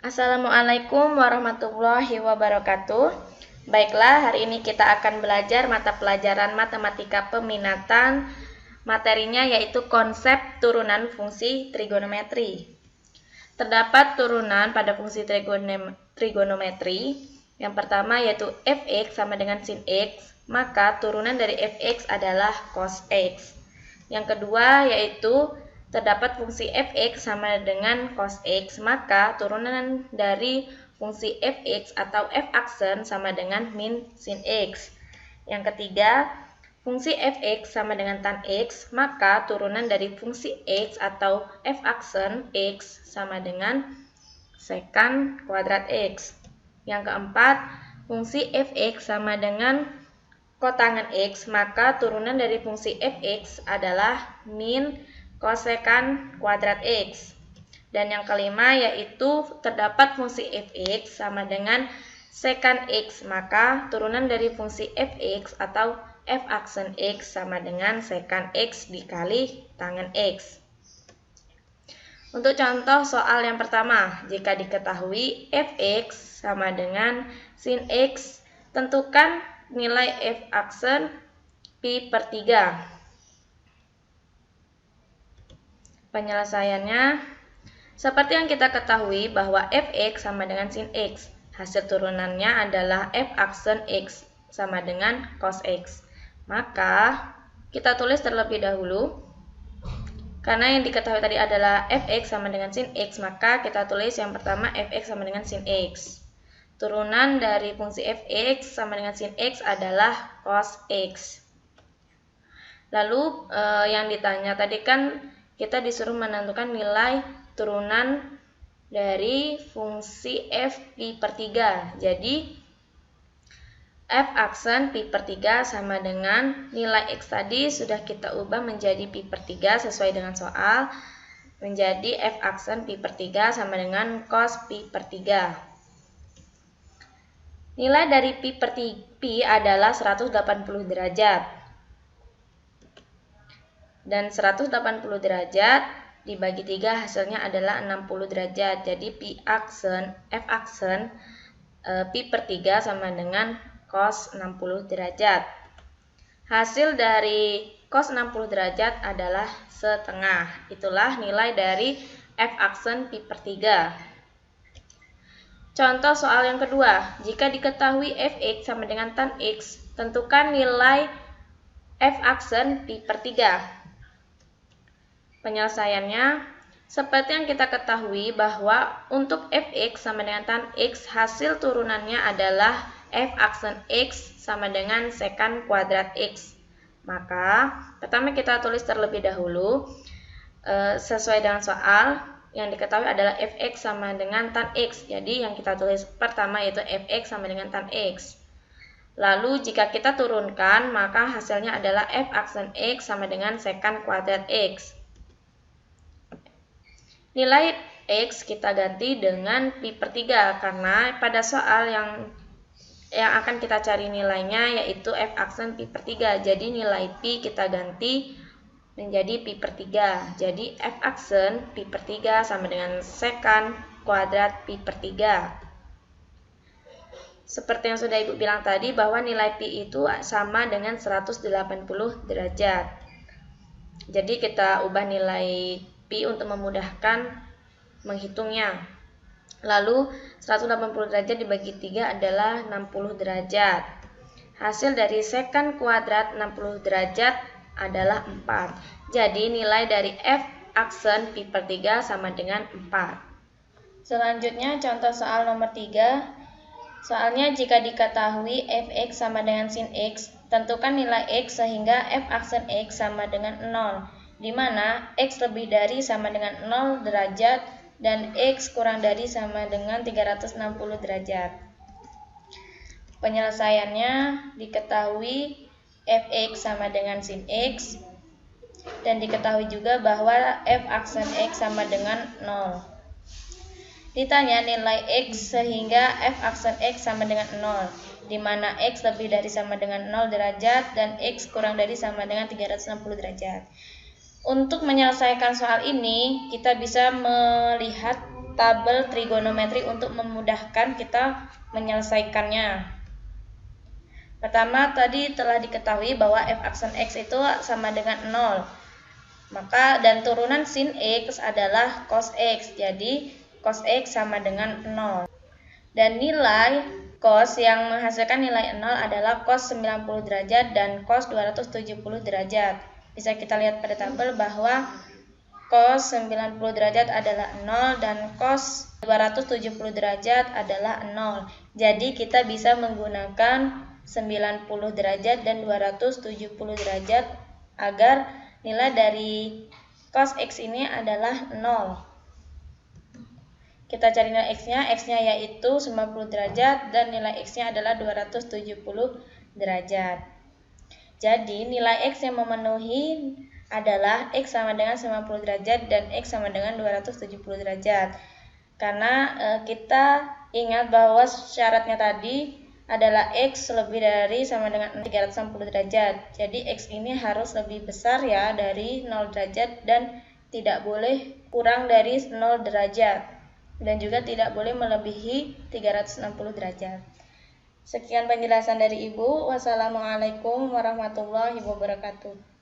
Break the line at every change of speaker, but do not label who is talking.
Assalamualaikum warahmatullahi wabarakatuh. Baiklah, hari ini kita akan belajar mata pelajaran matematika peminatan. Materinya yaitu konsep turunan fungsi trigonometri. Terdapat turunan pada fungsi trigonometri. Yang pertama yaitu fx sama dengan sin x, maka turunan dari fx adalah cos x. Yang kedua yaitu terdapat fungsi fx sama dengan cos x, maka turunan dari fungsi fx atau f-aksen sama dengan min sin x. Yang ketiga, fungsi fx sama dengan tan x, maka turunan dari fungsi x atau f-aksen x sama dengan sekan kuadrat x. Yang keempat, fungsi fx sama dengan kotangan x, maka turunan dari fungsi fx adalah min kosekan kuadrat x. Dan yang kelima yaitu terdapat fungsi fx sama dengan sekan x, maka turunan dari fungsi fx atau f-aksen x sama dengan sekan x dikali tangen x. Untuk contoh soal yang pertama, jika diketahui fx sama dengan sin x, tentukan nilai f-aksen pi per 3. Penyelesaiannya, seperti yang kita ketahui bahwa fx sama dengan sin x, hasil turunannya adalah f-aksen x sama dengan cos x. Maka, kita tulis terlebih dahulu. Karena yang diketahui tadi adalah fx sama dengan sin x, maka kita tulis yang pertama fx sama dengan sin x. Turunan dari fungsi fx sama dengan sin x adalah cos x. Lalu, yang ditanya tadi kan kita disuruh menentukan nilai turunan dari fungsi f pi per 3. Jadi, f-aksen pi per 3 sama dengan nilai x tadi sudah kita ubah menjadi pi per 3 sesuai dengan soal. Menjadi f-aksen pi per 3 sama dengan cos pi per 3. Nilai dari pi adalah 180 derajat. Dan 180 derajat dibagi 3 hasilnya adalah 60 derajat. Jadi f-aksen pi per 3 sama dengan cos 60 derajat. Hasil dari cos 60 derajat adalah setengah. Itulah nilai dari f-aksen pi per 3. Contoh soal yang kedua, jika diketahui fx sama dengan tan x, tentukan nilai f-aksen pi per 3. Penyelesaiannya, seperti yang kita ketahui bahwa untuk fx sama dengan tan x, hasil turunannya adalah f-aksen x sama dengan sekan kuadrat x. Maka, pertama kita tulis terlebih dahulu, sesuai dengan soal, yang diketahui adalah fx sama dengan tan x. Jadi, yang kita tulis pertama yaitu fx sama dengan tan x. Lalu, jika kita turunkan, maka hasilnya adalah f-aksen x sama dengan sekan kuadrat x. Nilai x kita ganti dengan pi per 3 karena pada soal yang akan kita cari nilainya yaitu f-aksen pi per 3. Jadi nilai pi kita ganti menjadi pi per 3. Jadi f-aksen pi per 3 sama dengan sekan kuadrat pi per 3. Seperti yang sudah Ibu bilang tadi bahwa nilai pi itu sama dengan 180 derajat. Jadi kita ubah nilai pi untuk memudahkan menghitungnya. Lalu 180 derajat dibagi 3 adalah 60 derajat. Hasil dari sekan kuadrat 60 derajat adalah 4. Jadi nilai dari f-aksen pi per 3 sama dengan 4. Selanjutnya contoh soal nomor 3. Soalnya jika diketahui fx sama dengan sin x, tentukan nilai x sehingga f-aksen x sama dengan 0. Di mana x lebih dari sama dengan 0 derajat dan x kurang dari sama dengan 360 derajat. Penyelesaiannya diketahui fx sama dengan sin x dan diketahui juga bahwa f-aksen x sama dengan 0. Ditanya nilai x sehingga f-aksen x sama dengan 0, di mana x lebih dari sama dengan 0 derajat dan x kurang dari sama dengan 360 derajat. Untuk menyelesaikan soal ini, kita bisa melihat tabel trigonometri untuk memudahkan kita menyelesaikannya. Pertama, tadi telah diketahui bahwa f aksen X itu sama dengan 0. Maka dan turunan sin X adalah cos X. Jadi, cos X sama dengan 0. Dan nilai cos yang menghasilkan nilai 0 adalah cos 90 derajat dan cos 270 derajat. Bisa kita lihat pada tabel bahwa cos 90 derajat adalah 0 dan cos 270 derajat adalah 0. Jadi kita bisa menggunakan 90 derajat dan 270 derajat agar nilai dari cos X ini adalah 0. Kita cari nilai X-nya yaitu 90 derajat dan nilai X-nya adalah 270 derajat. Jadi nilai X yang memenuhi adalah X sama dengan 90 derajat dan X sama dengan 270 derajat. Karena kita ingat bahwa syaratnya tadi adalah X lebih dari sama dengan 360 derajat. Jadi X ini harus lebih besar ya dari 0 derajat dan tidak boleh kurang dari 0 derajat. Dan juga tidak boleh melebihi 360 derajat. Sekian penjelasan dari Ibu. Wassalamualaikum warahmatullahi wabarakatuh.